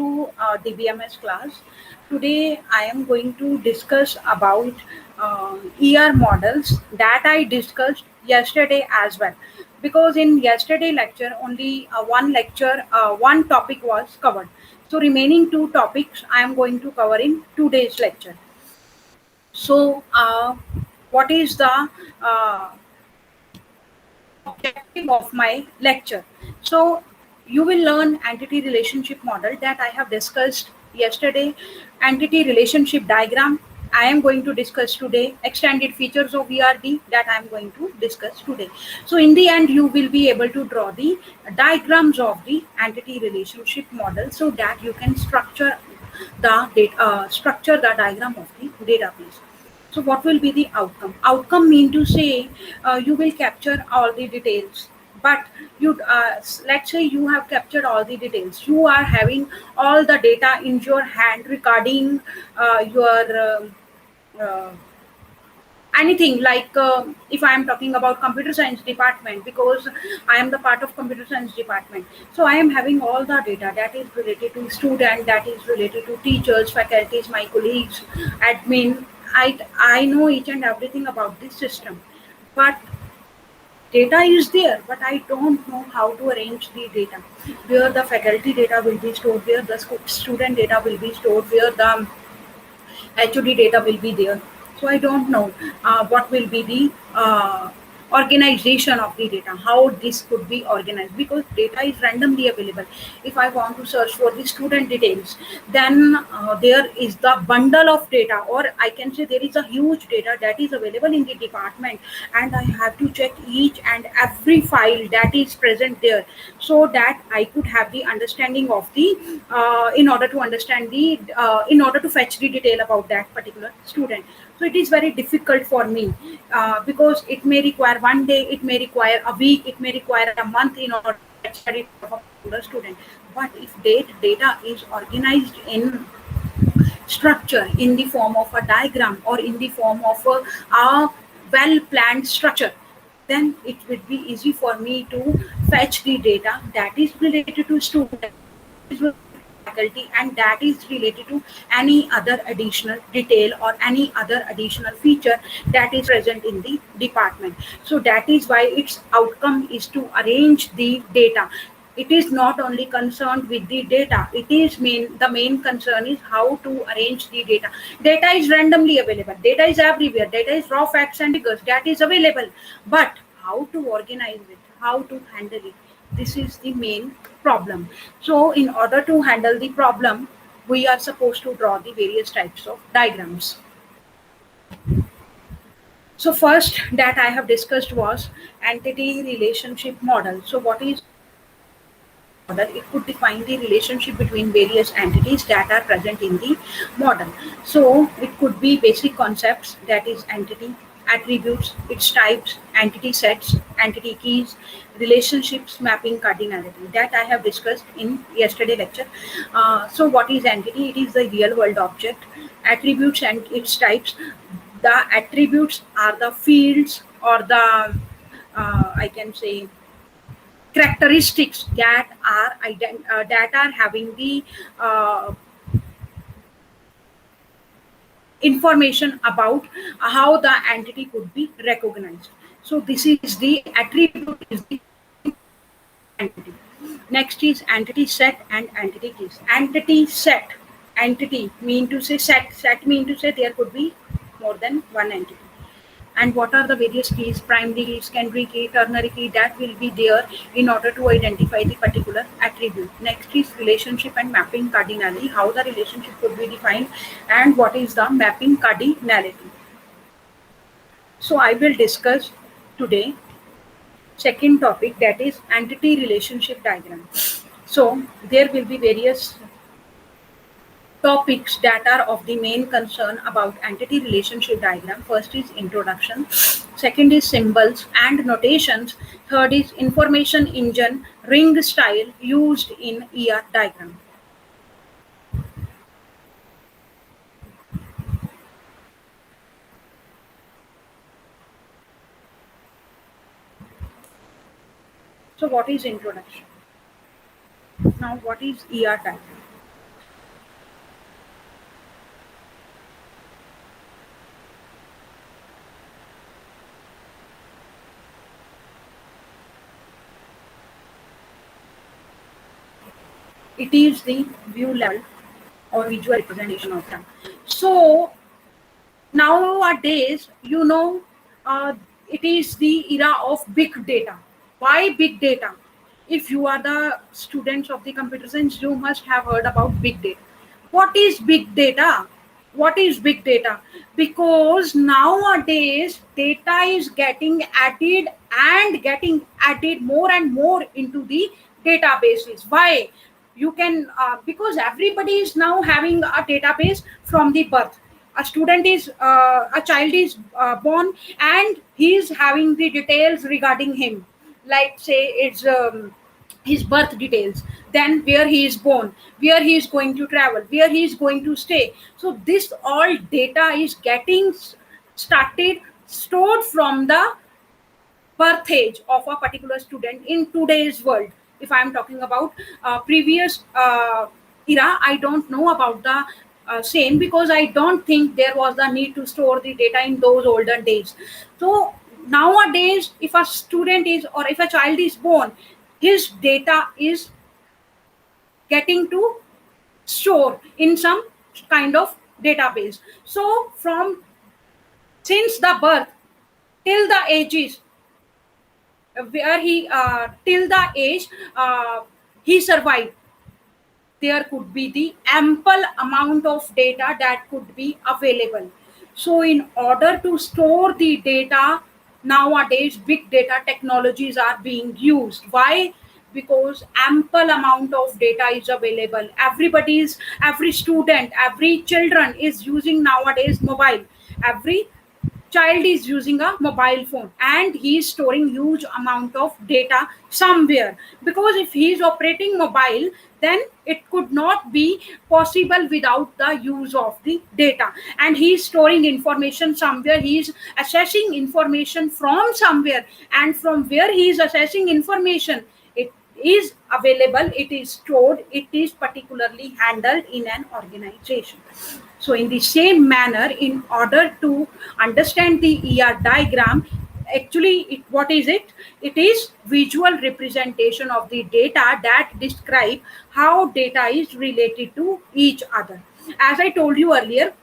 to DBMS class. Today I am going to discuss about ER models that I discussed yesterday as well. Because in yesterday lecture only one topic was covered. So remaining two topics I am going to cover in today's lecture. So what is the uh, objective of my lecture? So you will learn entity relationship model that I have discussed yesterday, entity relationship diagram I am going to discuss today, extended features of ERD that I am going to discuss today. So in the end, you will be able to draw the diagrams of the entity relationship model so that you can structure the diagram of the database. So what will be the outcome? Outcome mean to say you will capture all the details. But let's say you have captured all the details. You are having all the data in your hand regarding your uh, anything like if I am talking about computer science department, because I am the part of computer science department. So I am having all the data that is related to student, that is related to teachers, faculties, my colleagues, admin. I know each and everything about this system, but data is there, but I don't know how to arrange the data, where the faculty data will be stored, where the student data will be stored, where the HOD data will be there. So I don't know what will be the organization of the data, how this could be organized, because data is randomly available. If I want to search for the student details, then there is the bundle of data, or I can say there is a huge data that is available in the department, and I have to check each and every file that is present there, so that I could have the understanding of the in order to understand the in order to fetch the detail about that particular student. So it is very difficult for me because it may require one day, it may require a week, it may require a month in order to fetch the detail of a particular student. But if data is organized in structure, in the form of a diagram, or in the form of a well planned structure, then it would be easy for me to fetch the data that is related to student, that is related to faculty, and that is related to any other additional detail or any other additional feature that is present in the department. So that is why its outcome is to arrange the data. It is not only concerned with the data, it is the main concern is how to arrange the data. Data is randomly available, data is everywhere, data is raw facts and figures that is available, but how to organize it, how to handle it, this is the main problem. So in order to handle the problem, we are supposed to draw the various types of diagrams. So first that I have discussed was entity relationship model. So what is model? It could define the relationship between various entities that are present in the model. So it could be basic concepts, that is entity, attributes, its types, entity sets, entity keys, relationships, mapping, cardinality, that I have discussed in yesterday lecture. So what is entity? It is the real world object. Attributes and its types. The attributes are the fields or the I can say characteristics that are that are having the uh, information about how the entity could be recognized. So this is the attribute is the entity. Next is entity set and entity keys. Entity set, entity mean to say set mean to say there could be more than one entity. And what are the various keys, primary key, secondary key, ternary key, that will be there in order to identify the particular attribute. Next is relationship and mapping cardinality, how the relationship could be defined and what is the mapping cardinality. So I will discuss today second topic, that is entity relationship diagram. So there will be various topics that are of the main concern about entity relationship diagram. First is introduction, second is symbols and notations, third is information engine ring style used in ER diagram. So what is introduction? Now what is ER diagram? it is the view level or visual representation of them. So nowadays, uh, it is the era of big data. Why big data? If you are the students of the computer science, you must have heard about big data. What is big data? What is big data? Because nowadays data is getting added and getting added more and more into the databases. Why? You can because everybody is now having a database from the birth. A child is born, and he is having the details regarding him, like say it's his birth details, then where he is born, where he is going to travel, where he is going to stay. So this all data is getting started stored from the birth age of a particular student in today's world. If I'm talking about previous era, I don't know about the same, because I don't think there was the need to store the data in those olden days. So nowadays, if a student is, or if a child is born, his data is getting to store in some kind of database. So from since the birth till the ages where he till the age he survived, there could be the ample amount of data that could be available. So in order to store the data, nowadays big data technologies are being used. Why? Because ample amount of data is available. Every student, every children is using nowadays mobile. Every child is using a mobile phone, and he is storing huge amount of data somewhere, because if he is operating mobile, then it could not be possible without the use of the data. And he is storing information somewhere, he is assessing information from somewhere, and from where he is assessing information, it is available, it is stored, it is particularly handled in an organization. So in the same manner, in order to understand the ER diagram, actually what is it? It is visual representation of the data that describe how data is related to each other. As I told you earlier,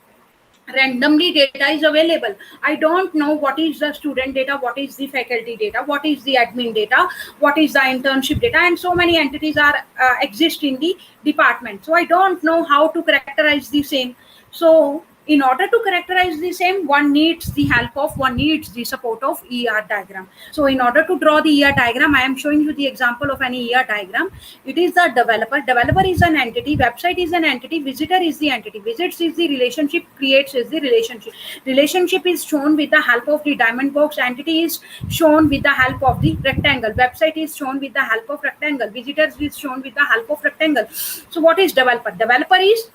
randomly data is available. I don't know what is the student data, what is the faculty data, what is the admin data, what is the internship data, and so many entities are exist in the department. So I don't know how to characterize the same. So in order to characterize the same, one needs the support of ER diagram. So in order to draw the ER diagram, I am showing you the example of an ER diagram. It is the developer is an entity, website is an entity, visitor is the entity, visits is the relationship, creates is the relationship is shown with the help of the diamond box, entity is shown with the help of the rectangle, website is shown with the help of rectangle, visitors is shown with the help of rectangle. So what is developer is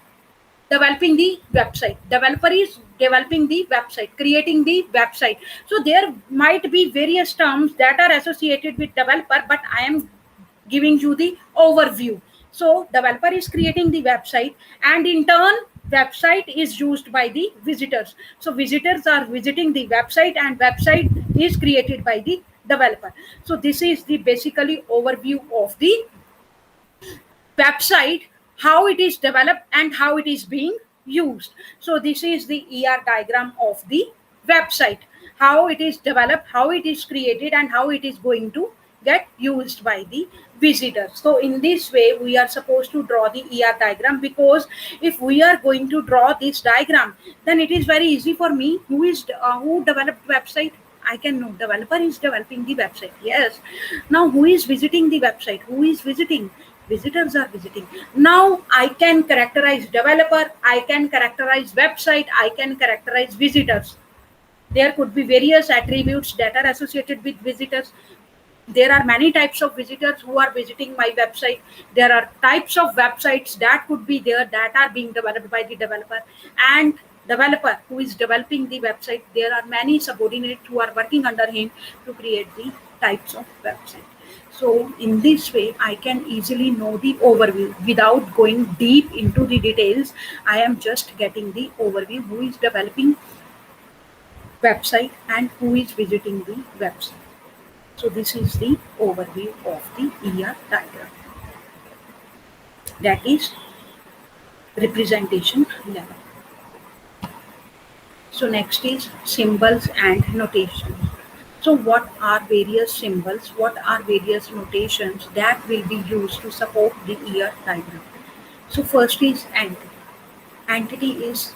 developing the website, developer is developing the website, creating the website. So there might be various terms that are associated with developer, but I am giving you the overview. So developer is creating the website, and in turn website is used by the visitors. So visitors are visiting the website, and website is created by the developer. So this is the basically overview of the website, how it is developed and how it is being used. So this is the ER diagram of the website, how it is developed, how it is created, and how it is going to get used by the visitors. So in this way we are supposed to draw the ER diagram, because if we are going to draw this diagram, then it is very easy for me. Who developed website? I can know developer is developing the website. Yes. Now who is visiting the website? Who is visiting? Visitors are visiting. Now I can characterize developer, I can characterize website, I can characterize visitors. There could be various attributes that are associated with visitors. There are many types of visitors who are visiting my website. There are types of websites that could be there that are being developed by the developer. And developer who is developing the website, there are many subordinates who are working under him to create the types of website. So in this way, I can easily know the overview without going deep into the details. I am just getting the overview, who is developing website and who is visiting the website. So this is the overview of the ER diagram. That is representation level. So next is symbols and notation. So what are various symbols? What are various notations that will be used to support the ear diagram? So first is entity. Entity is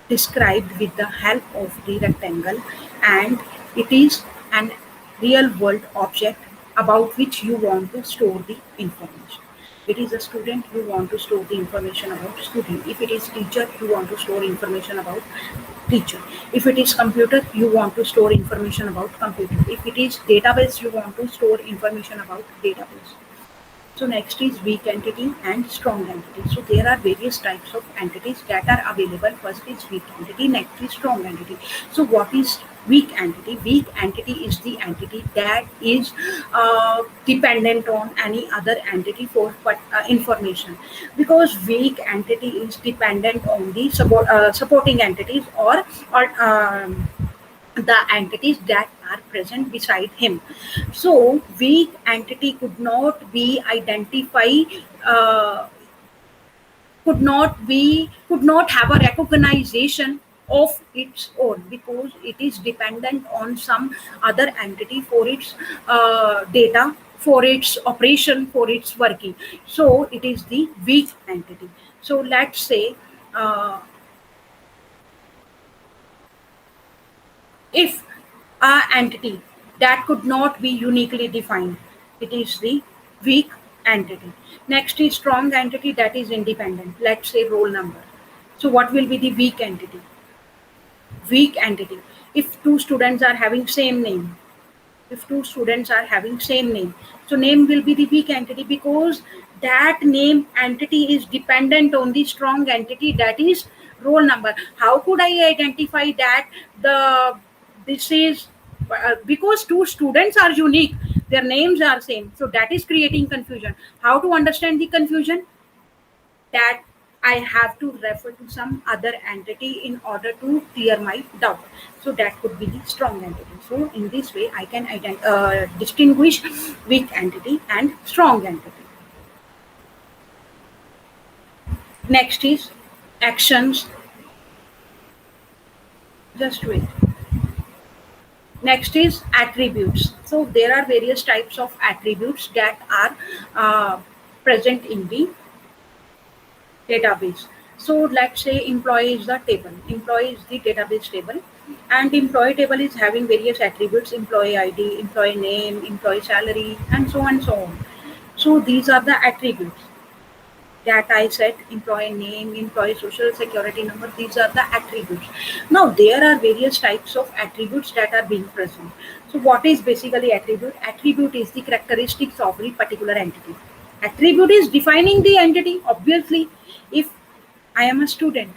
described with the help of the rectangle, and it is an real world object about which you want to store the information. It is a student, you want to store the information about student. If it is teacher, you want to store information about teacher. If it is computer, you want to store information about computer. If it is database, you want to store information about database. So next is weak entity and strong entity. So there are various types of entities that are available. First is weak entity, next is strong entity. So what is weak entity? Weak entity is the entity that is dependent on any other entity for information, because weak entity is dependent on the supporting entities, or the entities that are present beside him. So weak entity uh, could not have a recognition of its own, because it is dependent on some other entity for its data, for its operation, for its working. So it is the weak entity. So let's say, uh, if a entity that could not be uniquely defined, it is the weak entity. Next is strong entity, that is independent. Let's say roll number. So what will be the weak entity? Weak entity. If two students are having same name, if two students are having same name, so name will be the weak entity, because that name entity is dependent on the strong entity, that is roll number. How could I identify that the this is because two students are unique, their names are same, so that is creating confusion. How to understand the confusion? That I have to refer to some other entity in order to clear my doubt. So that could be the strong entity. So in this way, I can distinguish weak entity and strong entity. Next is actions. Just wait. Next is attributes. So there are various types of attributes that are present in the database. So let's say employee is the table. Employee is the database table, and employee table is having various attributes: employee ID, employee name, employee salary, and so on and so on. So these are the attributes that I said: employee name, employee social security number. These are the attributes. Now there are various types of attributes that are being present. So what is basically attribute? Attribute is the characteristics of the particular entity. Attribute is defining the entity. Obviously, if I am a student,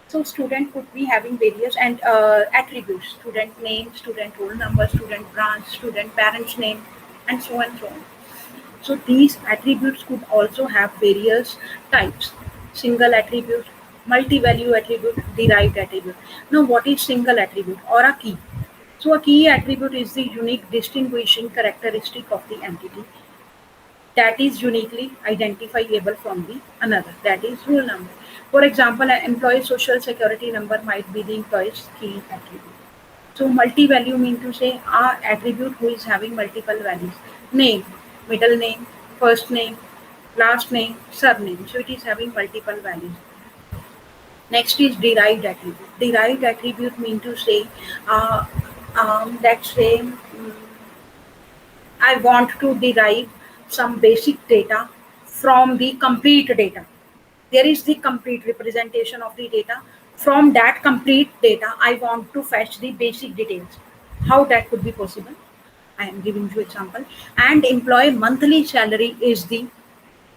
so student could be having various and attributes: student name, student roll number, student branch, student parents name, and so on and so on. So these attributes could also have various types: single attribute, multi-value attribute, derived attribute. Now, what is single attribute or a key? So a key attribute is the unique distinguishing characteristic of the entity that is uniquely identifiable from the another. That is rule number. For example, an employee social security number might be the employee's key attribute. So multi-value mean to say a attribute who is having multiple values. Name, middle name, first name, last name, surname. So it is having multiple values. Next is derived attribute. Derived attribute mean to say, uh, let's say, I want to derive some basic data from the complete data. There is the complete representation of the data. From that complete data, I want to fetch the basic details. How that could be possible? I am giving you example. And employee monthly salary is the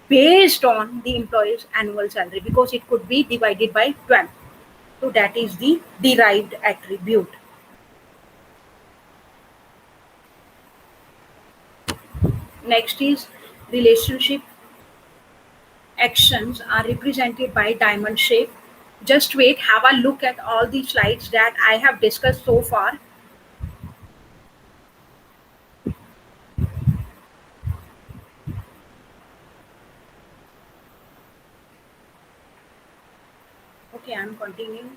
based on the employee's annual salary, because it could be divided by 12. So that is the derived attribute. Next is relationship. Actions are represented by diamond shape. Just wait, have a look at all the slides that I have discussed so far. Okay, I'm continuing.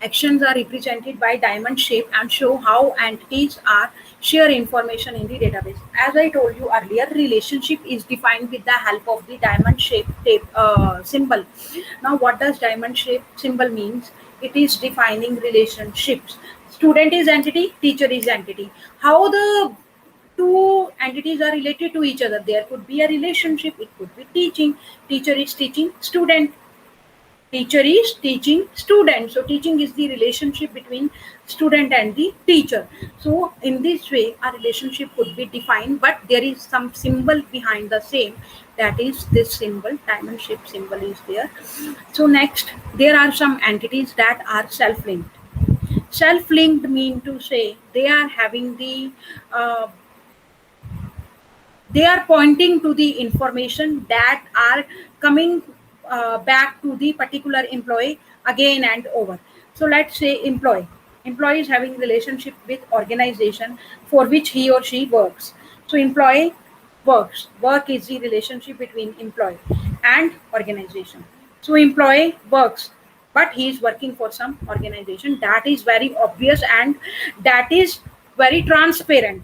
Actions are represented by diamond shape and show how entities are share information in the database. As I told you earlier, relationship is defined with the help of the diamond shape tape, symbol. Now, what does diamond shape symbol means? It is defining relationships. Student is entity, teacher is entity. How the two entities are related to each other? There could be a relationship. It could be teaching. Teacher is teaching student, teacher is teaching student, so teaching is the relationship between student and the teacher. So in this way a relationship could be defined, but there is some symbol behind the same, that is this symbol, diamond shape symbol is there. So next, there are some entities that are self-linked. Self-linked mean to say they are having the uh, they are pointing to the information that are coming back to the particular employee again and over. So let's say employee is having relationship with organization for which he or she works. So employee work is the relationship between employee and organization. So employee works, but he is working for some organization, that is very obvious and that is very transparent.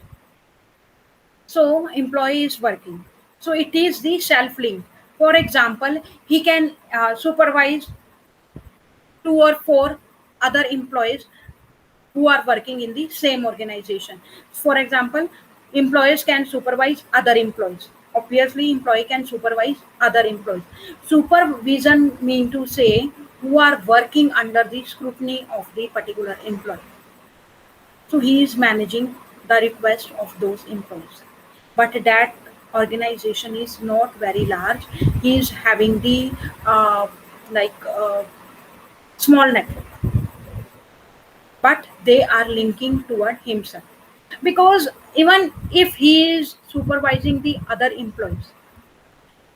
So employee is working, so it is the self link. For example, he can supervise two or four other employees who are working in the same organization. For example, employees can supervise other employees. Obviously employee can supervise other employees. Supervision mean to say who are working under the scrutiny of the particular employee, so he is managing the request of those employees. But that organization is not very large. He is having the uh, like small network, but they are linking toward himself, because even if he is supervising the other employees,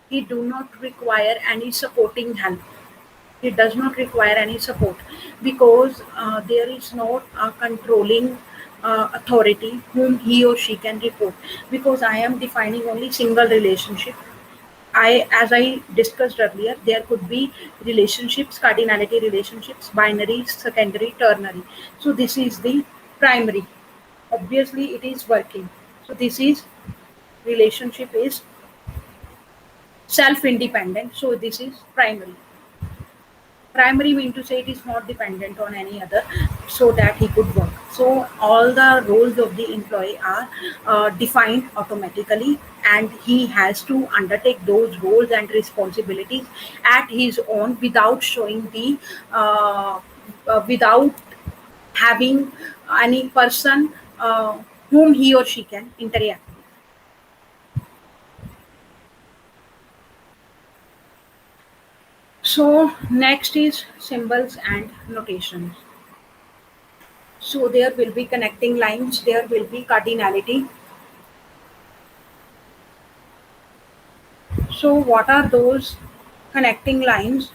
he do not require any supporting help. He does not require any support, because there is not a controlling authority whom he or she can report, because I am defining only single relationship. As I discussed earlier, there could be relationships, cardinality relationships, binary, secondary, ternary. So this is the primary. Obviously, it is working. So this is relationship is self-independent. So this is primary. Primary mean to say it is not dependent on any other, so that he could work. So all the roles of the employee are defined automatically, and he has to undertake those roles and responsibilities at his own without showing the without having any person whom he or she can interact with. So next is symbols and notations. So there will be connecting lines, there will be cardinality. So what are those connecting lines?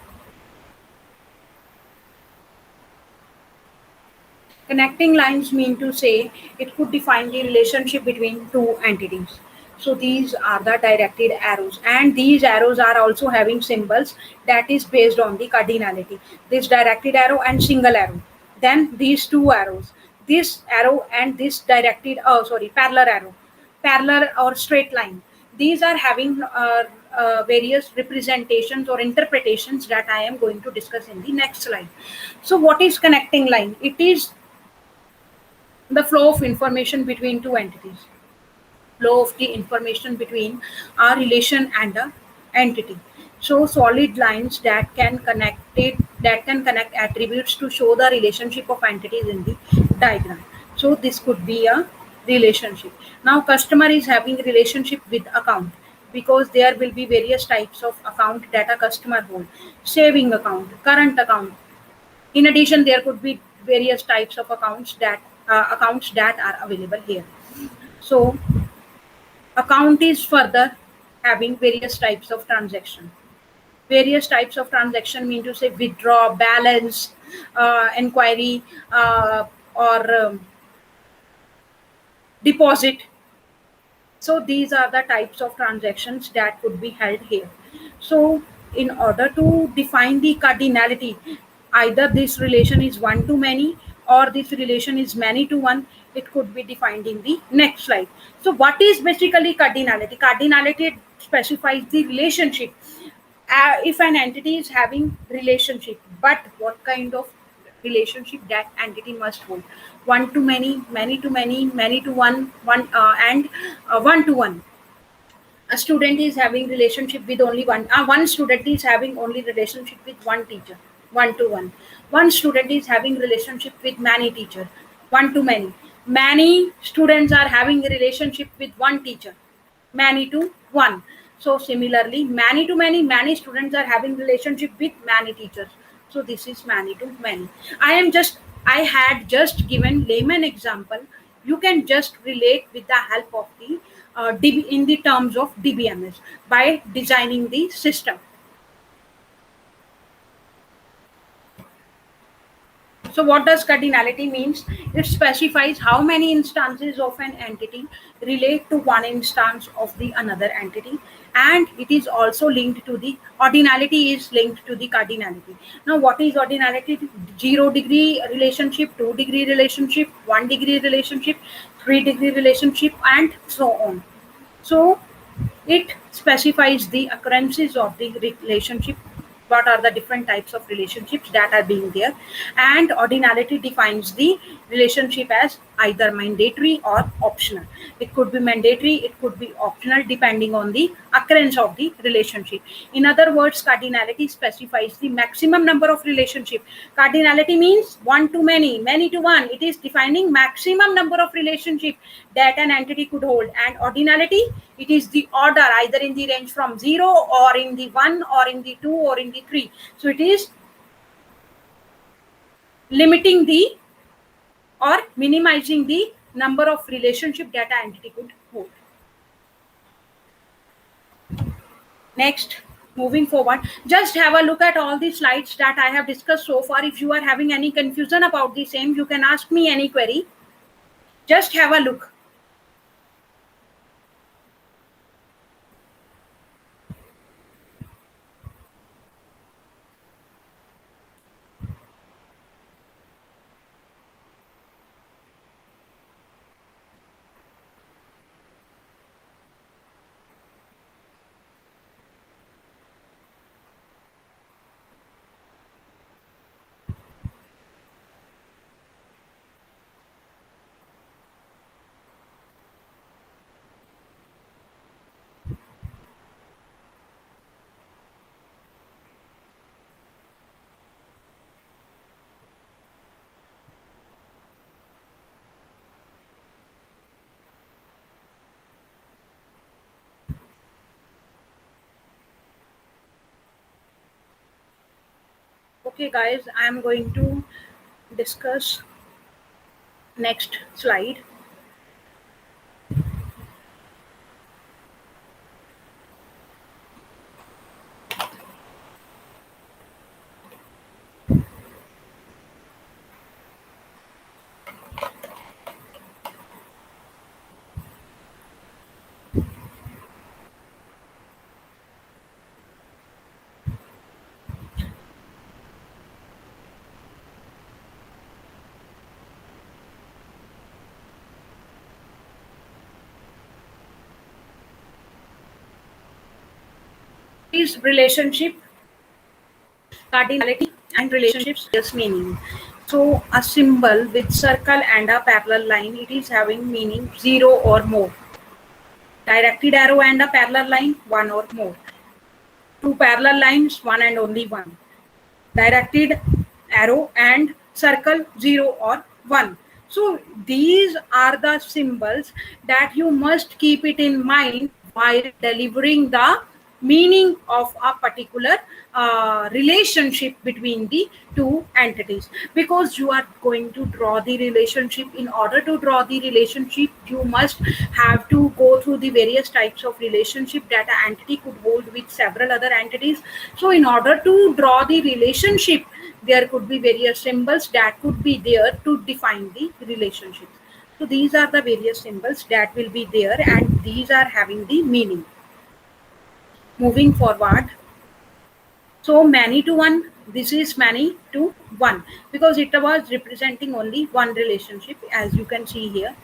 Connecting lines mean to say it could define the relationship between two entities. So these are the directed arrows, and these arrows are also having symbols that is based on the cardinality. This directed arrow and single arrow. Then these two arrows, this arrow and this directed, oh sorry, parallel arrow, parallel or straight line. These are having various representations or interpretations that I am going to discuss in the next slide. So what is connecting line? It is the flow of information between two entities, flow of the information between a relation and a entity. So solid lines that can connect attributes to show the relationship of entities in the diagram. So this could be a relationship. Now customer is having relationship with account, because there will be various types of account that a customer hold: saving account, current account. In addition, there could be various types of accounts that are available here. So account is further having various types of transaction. Various types of transaction mean to say withdraw, balance, inquiry, or deposit. So these are the types of transactions that could be held here. So in order to define the cardinality, either this relation is one to many or this relation is many to one, it could be defined in the next slide. So what is basically cardinality? Cardinality specifies the relationship, if an entity is having relationship, but what kind of relationship that entity must hold: one to many, many to many, many to one, and one to one. A student is having relationship with only one student is having only relationship with one teacher, one to one student is having relationship with many teacher, one to many students are having a relationship with one teacher, many to one. So similarly, many to many students are having relationship with many teachers, so this is many to many. I had just given layman example. You can just relate with the help of the in the terms of DBMS by designing the system. So what does cardinality means? It specifies how many instances of an entity relate to one instance of the another entity, and it is also linked to the ordinality is linked to the cardinality. Now, what is ordinality? 0 degree relationship, 2 degree relationship, 1 degree relationship, 3 degree relationship, and so on. So it specifies the occurrences of the relationship, what are the different types of relationships that are being there, and ordinality defines the relationship as either mandatory or optional. It could be mandatory, it could be optional, depending on the occurrence of the relationship. In other words, cardinality specifies the maximum number of relationship. Cardinality means one to many, many to one. It is defining maximum number of relationship that an entity could hold. And ordinality, it is the order, either in the range from 0 or in the 1 or in the 2 or in the 3. So it is limiting the or minimizing the number of relationship that an entity could hold. Next, moving forward, just have a look at all the slides that I have discussed so far. If you are having any confusion about the same, you can ask me any query. Just have a look. Okay, guys, I am going to discuss next slide. Is relationship, cardinality, and relationships just meaning. So a symbol with circle and a parallel line, it is having meaning 0 or more. Directed arrow and a parallel line, 1 or more. Two parallel lines, one and only one. Directed arrow and circle, 0 or 1. So these are the symbols that you must keep it in mind while delivering the meaning of a particular relationship between the two entities, because you are going to draw the relationship. In order to draw the relationship, you must have to go through the various types of relationship that an entity could hold with several other entities. So in order to draw the relationship, there could be various symbols that could be there to define the relationship. So these are the various symbols that will be there, and these are having the meaning. Moving forward, So many to one, this is many to one, because it was representing only one relationship, as you can see here,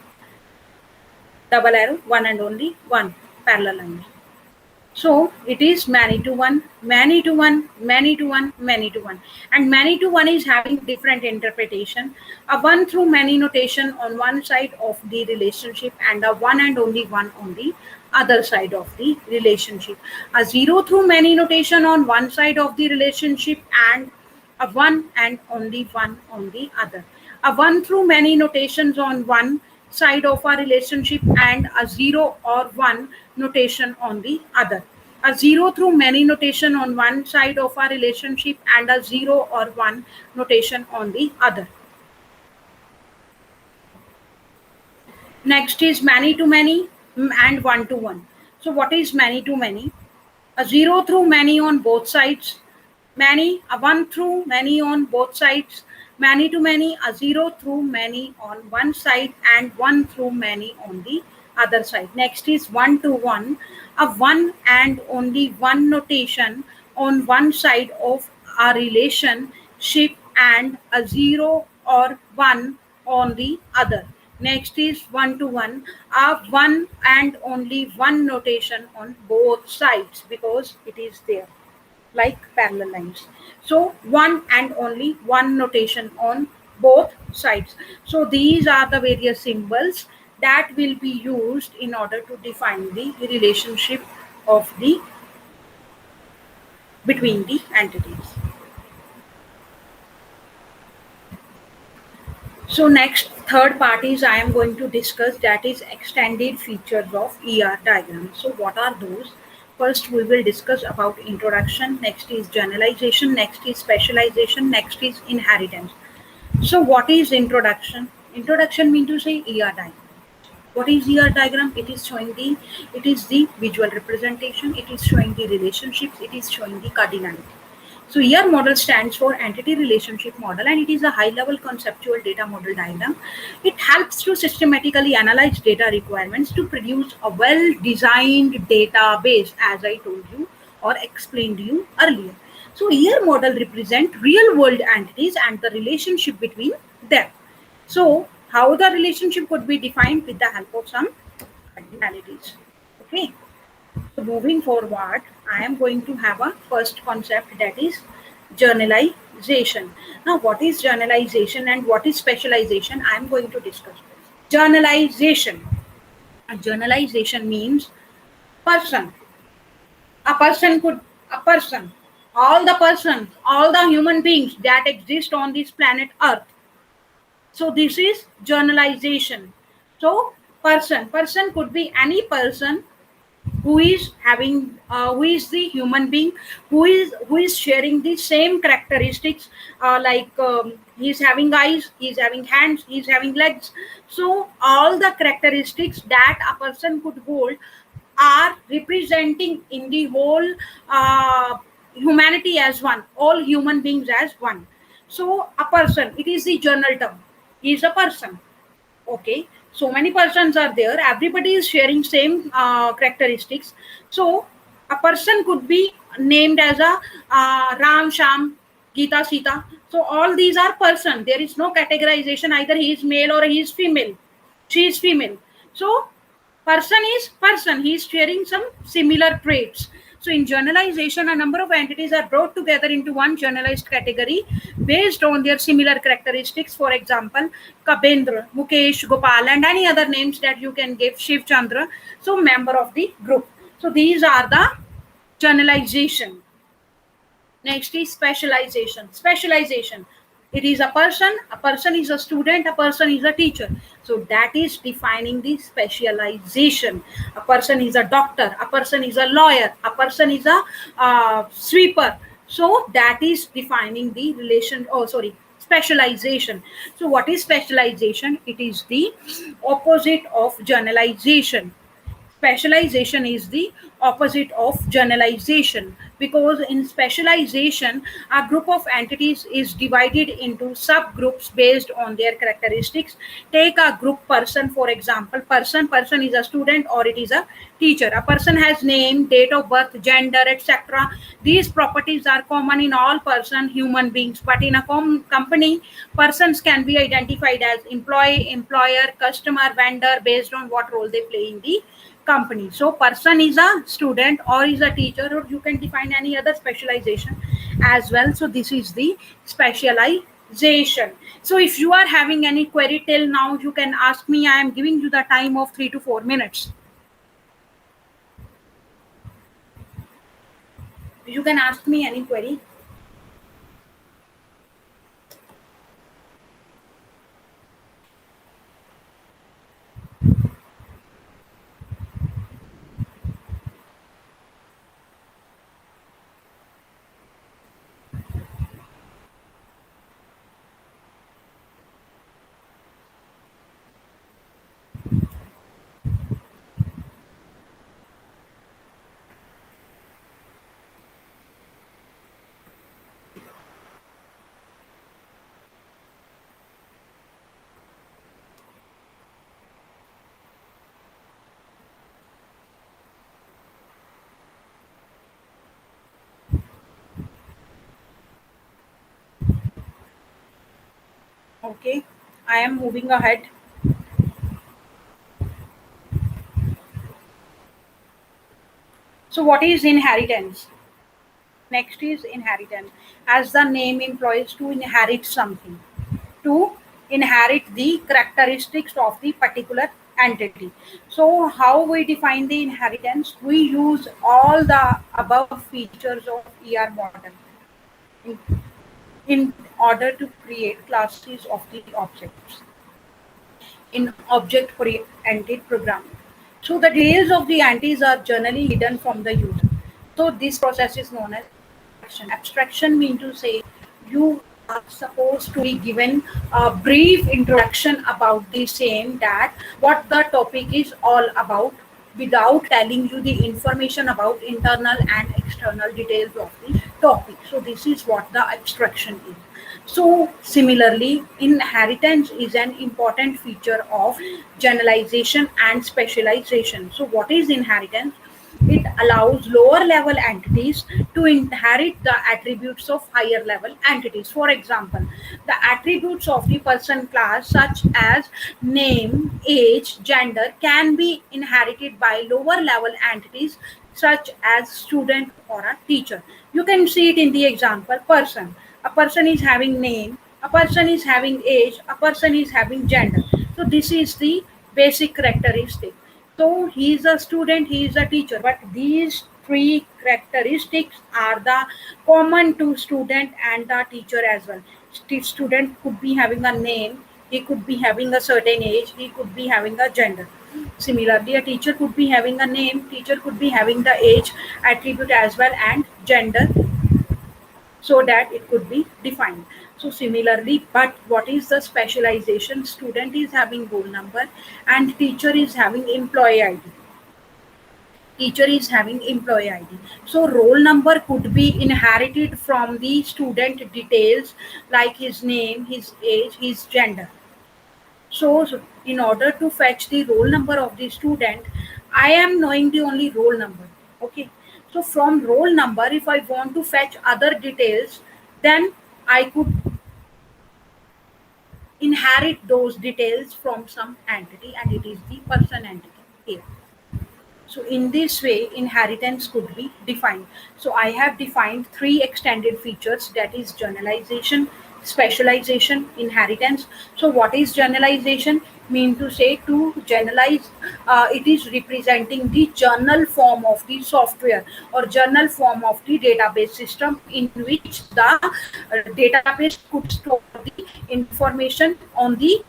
double arrow, one and only one parallel line. So it is many to one, many to one, many to one, many to one. And many to one is having different interpretation. A one through many notation on one side of the relationship, and a one and only one on the other side of the relationship. A zero through many notation on one side of the relationship, and a one and only one on the other. A one through many notations on one side of our relationship, and a zero or one notation on the other. A zero through many notation on one side of our relationship, and a zero or one notation on the other. Next is many to many and one to one. So what is many to many? A zero through many on both sides, many, a one through many on both sides, many to many, a zero through many on one side, and one through many on the other side. Next is one to one, a one and only one notation on one side of a relationship, and a zero or one on the other. Next is one to one, a one and only one notation on both sides, because it is there like parallel lines. So one and only one notation on both sides. So these are the various symbols that will be used in order to define the relationship of the between the entities. So next, third part is I am going to discuss, that is extended features of ER diagram. So what are those? First, we will discuss about introduction. Next is generalization. Next is specialization. Next is inheritance. So what is introduction? Introduction means to say ER diagram. What is ER diagram? It is the visual representation. It is showing the relationships. It is showing the cardinality. So ER model stands for Entity Relationship Model, and it is a high-level conceptual data model diagram. It helps to systematically analyze data requirements to produce a well-designed database, as I told you or explained to you earlier. So ER model represent real-world entities and the relationship between them. So how the relationship could be defined with the help of some cardinalities. Okay. So moving forward, I am going to have a first concept, that is journalization. Now, what is journalization and what is specialization? I am going to discuss. Journalization. Journalization means person. A person could, a person, all the persons, all the human beings that exist on this planet Earth. So this is journalization. So person could be any person who is having who is the human being who is sharing the same characteristics, he's having eyes, he's having hands, he's having legs. So all the characteristics that a person could hold are representing in the whole humanity as one, all human beings as one. So a person, it is the general term, he is a person. Okay, so many persons are there, everybody is sharing same characteristics. So a person could be named as a Ram, Sham, Gita, Sita. So all these are person, there is no categorization, either he is male or he is female, she is female. So person is person, he is sharing some similar traits. So in generalization, a number of entities are brought together into one generalized category based on their similar characteristics. For example, Kabendra, Mukesh, Gopal, and any other names that you can give, Shiv Chandra. So member of the group. So these are the generalization. Next is specialization. Specialization. It is a person is a student, a person is a teacher. So that is defining the specialization. A person is a doctor, a person is a lawyer, a person is a sweeper. So that is defining the relation, oh sorry, specialization. So what is specialization? It is the opposite of generalization. Specialization is the opposite of generalization, because in specialization a group of entities is divided into subgroups based on their characteristics. Take a group person, for example. Person is a student or it is a teacher. A person has name, date of birth, gender, etc. These properties are common in all person human beings, but in a company, persons can be identified as employee, employer, customer, vendor, based on what role they play in the company. So person is a student or is a teacher, or you can define any other specialization as well. So this is the specialization. So if you are having any query till now, you can ask me. I am giving you the time of 3 to 4 minutes. You can ask me any query. Okay, I am moving ahead. So what is inheritance? Next is inheritance. As the name implies, to inherit something, to inherit the characteristics of the particular entity. So, how we define the inheritance? We use all the above features of ER model in, in order to create classes of the objects in object-oriented programming. So the details of the entities are generally hidden from the user. So this process is known as abstraction. Abstraction means to say you are supposed to be given a brief introduction about the same, that what the topic is all about, without telling you the information about internal and external details of the topic. So this is what the abstraction is. So, similarly, inheritance is an important feature of generalization and specialization. So, what is inheritance? It allows lower level entities to inherit the attributes of higher level entities. For example, the attributes of the person class, such as name, age, gender, can be inherited by lower level entities such as student or a teacher. You can see it in the example person. A person is having name, a person is having age, a person is having gender. So this is the basic characteristic. So he is a student, he is a teacher, but these three characteristics are the common to student and the teacher as well. Student could be having a name, he could be having a certain age, he could be having a gender. Similarly, a teacher could be having a name, teacher could be having the age attribute as well, and gender, so that it could be defined. So similarly, but what is the specialization? Student is having roll number and teacher is having employee ID. Teacher is having employee ID. So roll number could be inherited from the student details like his name, his age, his gender. So in order to fetch the roll number of the student, I am knowing the only roll number. Okay. So from roll number, if I want to fetch other details, then I could inherit those details from some entity, and it is the person entity here. So in this way, inheritance could be defined. So I have defined three extended features, that is generalization, specialization, inheritance. So what is generalization? Mean to say, to generalize, it is representing the journal form of the software or journal form of the database system, in which the database could store the information on the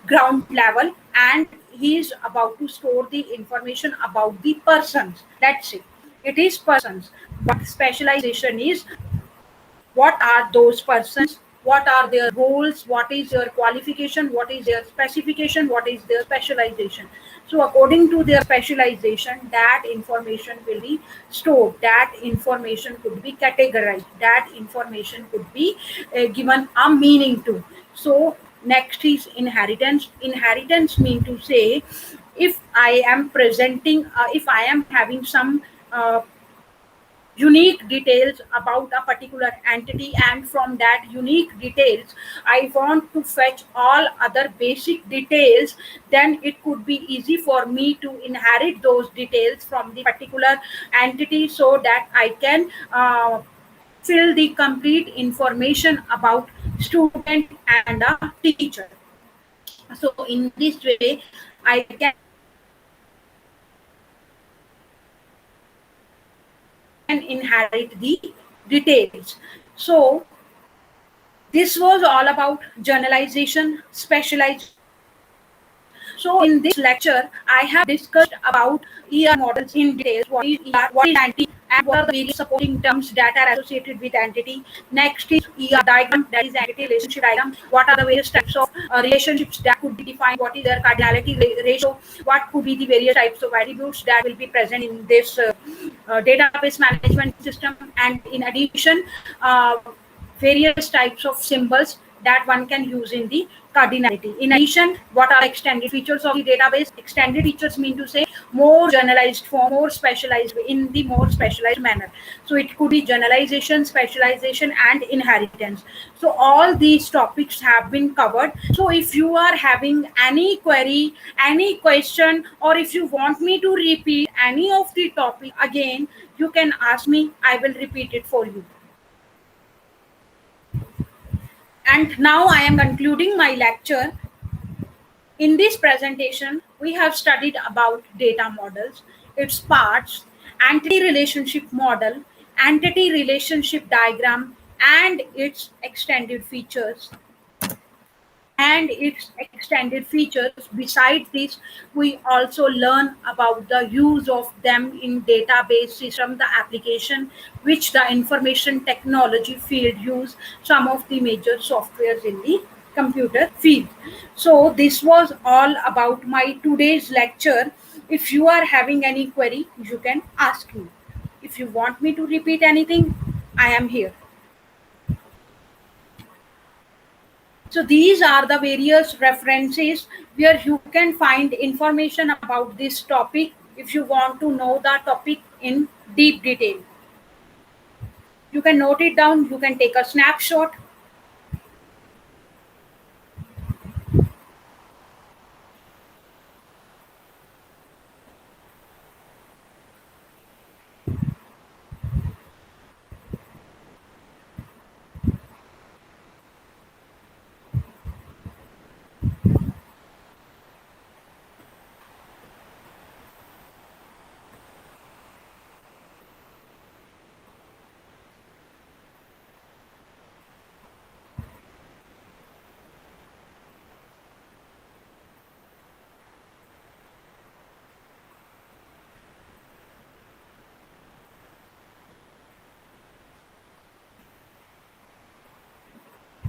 ground level, and he is about to store the information about the persons. That's it. It is persons. But specialization is what are those persons, what are their roles, what is their qualification, what is their specification, what is their specialization. So according to their specialization, that information will be stored, that information could be categorized, that information could be given a meaning to. So next is inheritance. Inheritance mean to say, if I am presenting, if I am having some uh, unique details about a particular entity, and from that unique details I want to fetch all other basic details, then it could be easy for me to inherit those details from the particular entity, so that I can fill the complete information about student and a teacher. So in this way I can inherit the details. So this was all about generalization, specialization, and inheritance. So in this lecture, I have discussed about ER models in details. What is ER? What is entity? And what are the various supporting terms that are associated with entity? Next is ER diagram, that is entity relationship diagram. What are the various types of relationships that could be defined? What is their cardinality ratio? What could be the various types of attributes that will be present in this database management system? And in addition, various types of symbols that one can use in the cardinality. In addition, what are extended features of the database? Extended features mean to say more generalized form, more specialized in the more specialized manner. So it could be generalization, specialization, and inheritance. So all these topics have been covered. So if you are having any query, any question, or if you want me to repeat any of the topic again, you can ask me. I will repeat it for you. And now I am concluding my lecture. In this presentation, we have studied about data models, its parts, entity relationship model, entity relationship diagram, and its extended features. Besides this, we also learn about the use of them in database system, the application which the information technology field use, some of the major softwares in the computer field. So this was all about my today's lecture. If you are having any query, you can ask me. If you want me to repeat anything, I am here. So these are the various references where you can find information about this topic if you want to know the topic in deep detail. You can note it down, you can take a snapshot.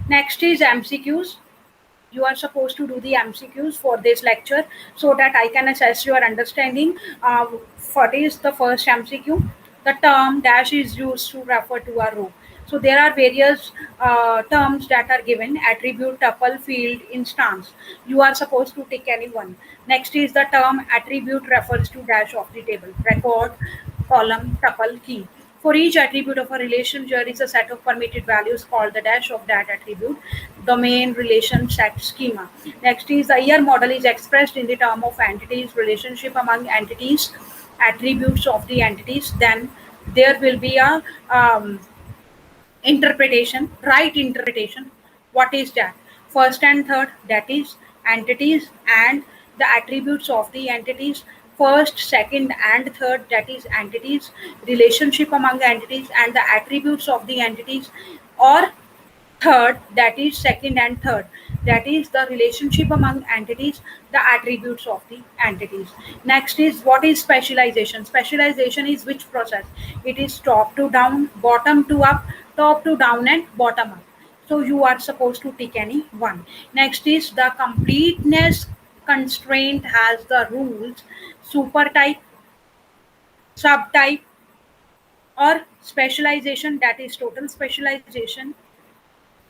Next is MCQs. You are supposed to do the MCQs for this lecture so that I can assess your understanding. What is the first MCQ? The term dash is used to refer to a row. So there are various terms that are given: attribute, tuple, field, instance. You are supposed to take any one. Next is the term attribute refers to dash of the table: record, column, tuple, key. For each attribute of a relation, there is a set of permitted values called the dash of that attribute, domain, relation, set, schema. Next is the ER model is expressed in the term of entities, relationship among entities, attributes of the entities. Then there will be a interpretation, right interpretation. What is that? First and third, that is entities and the attributes of the entities. First, second, and third, that is entities, relationship among entities, and the attributes of the entities. Or third, that is second and third, that is the relationship among entities, the attributes of the entities. Next is what is specialization. Specialization is which process? It is top to down, bottom to up, top to down, and bottom up. So you are supposed to tick any one. Next is the completeness constraint has the rules supertype, subtype, or specialization, that is total specialization,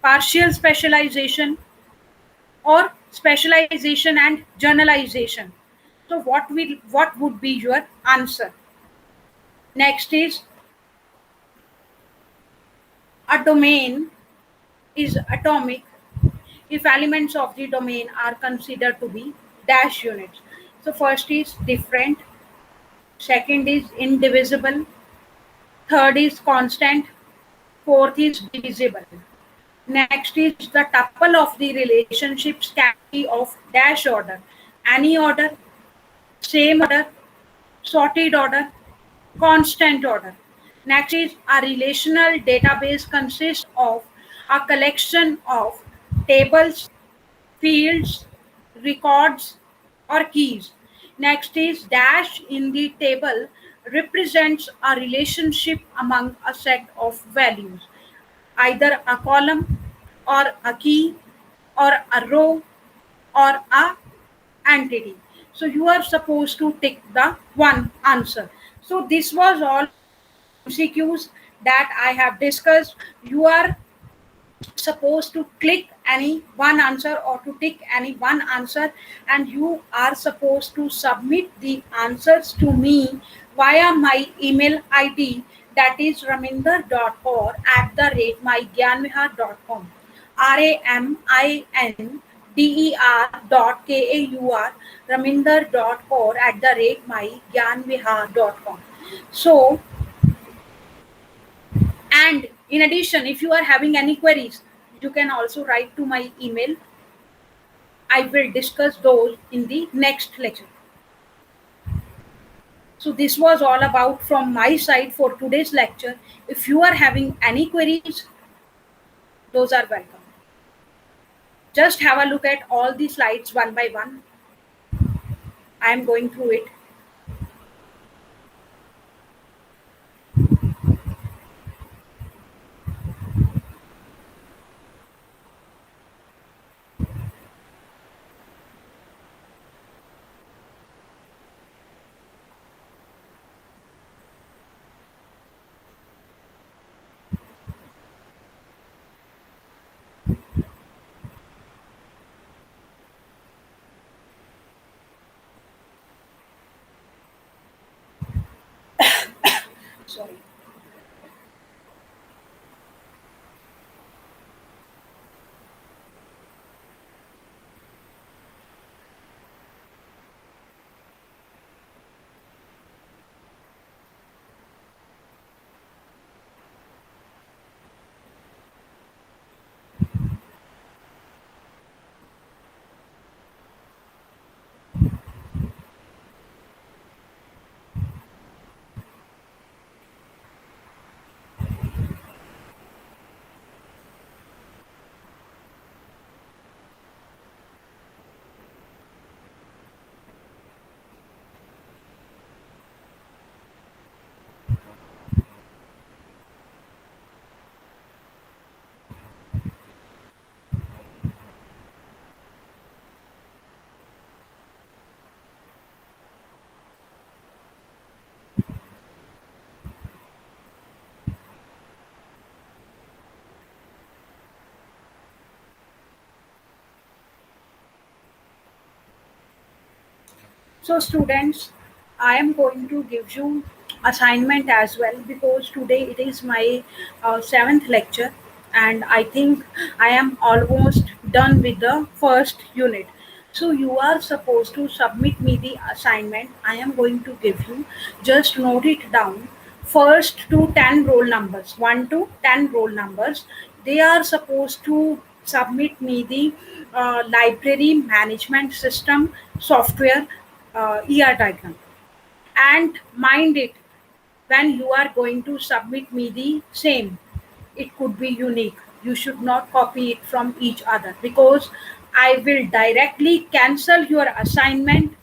partial specialization, or specialization and generalization. So what would be your answer? Next is a domain is atomic if elements of the domain are considered to be dash units. So first is different, second is indivisible, third is constant, fourth is divisible. Next is the tuple of the relationships can be of dash order, any order, same order, sorted order, constant order. Next is a relational database consists of a collection of tables, fields, records, or keys. Next is dash in the table represents a relationship among a set of values, either a column or a key or a row or a entity. So you are supposed to tick the one answer. So this was all MCQs that I have discussed. You are supposed to click any one answer or to tick any one answer, and you are supposed to submit the answers to me via my email ID, that is raminder.kaur at the rate mygyanvihar.com. RAMINDER.KAUR, raminder.kaur at the rate mygyanvihar.com. So, and in addition, if you are having any queries, you can also write to my email. I will discuss those in the next lecture. So this was all about from my side for today's lecture. If you are having any queries, those are welcome. Just have a look at all the slides one by one. I am going through it. Sorry. So students, I am going to give you assignment as well, because today it is my seventh lecture, and I think I am almost done with the first unit. So you are supposed to submit me the assignment. I am going to give you. Just note it down. First to 10 roll numbers, 1 to 10 roll numbers, they are supposed to submit me the library management system software ER diagram, and mind it, when you are going to submit me the same, it could be unique. You should not copy it from each other, because I will directly cancel your assignment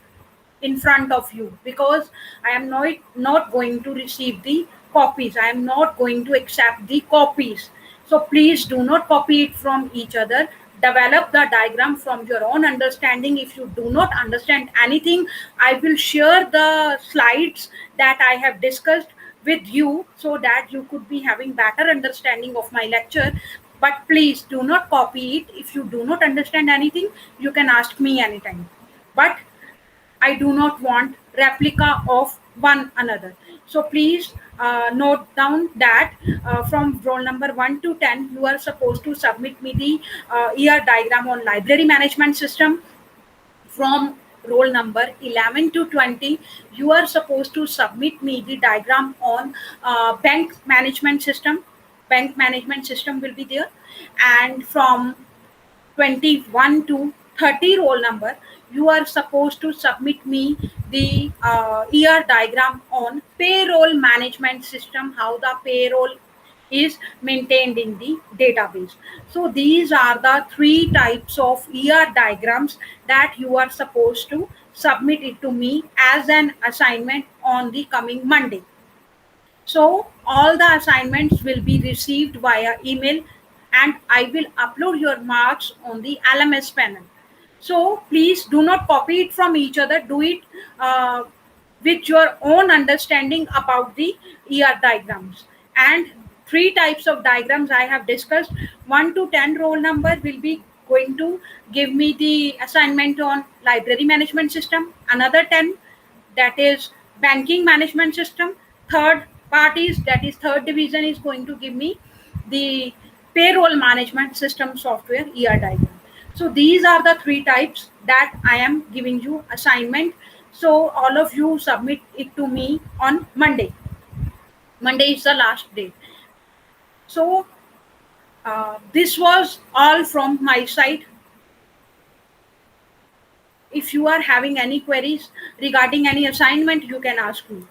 in front of you, because I am not going to receive the copies. I am not going to accept the copies. So please do not copy it from each other. Develop the diagram from your own understanding. If you do not understand anything, I will share the slides that I have discussed with you so that you could be having better understanding of my lecture. But please do not copy it. If you do not understand anything, you can ask me anytime. But I do not want replica of one another. So please note down that from roll number 1 to 10, you are supposed to submit me the ER diagram on library management system. From roll number 11 to 20, you are supposed to submit me the diagram on bank management system. Bank management system will be there. And from 21 to 30 roll number, you are supposed to submit me the ER diagram on payroll management system, how the payroll is maintained in the database. So these are the three types of ER diagrams that you are supposed to submit it to me as an assignment on the coming Monday. So all the assignments will be received via email, and I will upload your marks on the LMS panel. So please do not copy it from each other. Do it uh, with your own understanding about the ER diagrams. And three types of diagrams I have discussed. 1 to 10 roll number will be going to give me the assignment on library management system. Another 10, that is banking management system. Third parties, that is third division, is going to give me the payroll management system software ER diagram. So these are the three types that I am giving you assignment. So all of you submit it to me on Monday. Monday is the last day. So this was all from my side. If you are having any queries regarding any assignment, you can ask me.